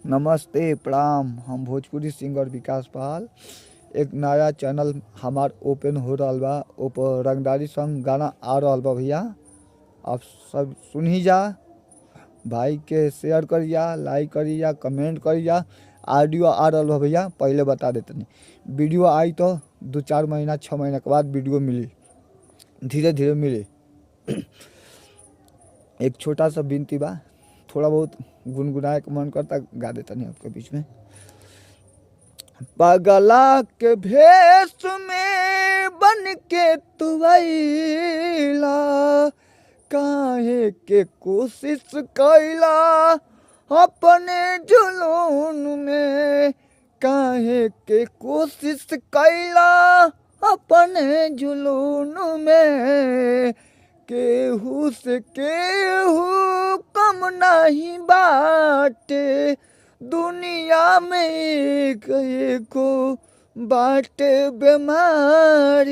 नमस्ते प्रणाम। हम भोजपुरी सिंगर विकास पाल। एक नया चैनल हमार ओपन हो रहा बा, ऊपर रंगदारी संग गाना आ रहा बा भैया। आप सब सुनी जा, भाई के शेयर करिया, लाइक करिया, कमेंट करिया। ऑडियो आ रहा बा भैया, पहले बता देते नहीं। वीडियो आई तो 2-4 महीना 6 महीना के बाद वीडियो मिली, धीरे धीरे मिली। एक छोटा सा विनती बा, थोड़ा बहुत गुनगुनाए के मन करता, गा देता नहीं आपके बीच में। पगला के भेष में बन के तू अइला, काहे के कोशिश कैला अपने जुनून में, काहे के कोशिश कैला अपने जुनून में। केहू से केहू कम नहीं बाटे, दुनिया में एक एको बाटे बीमारी।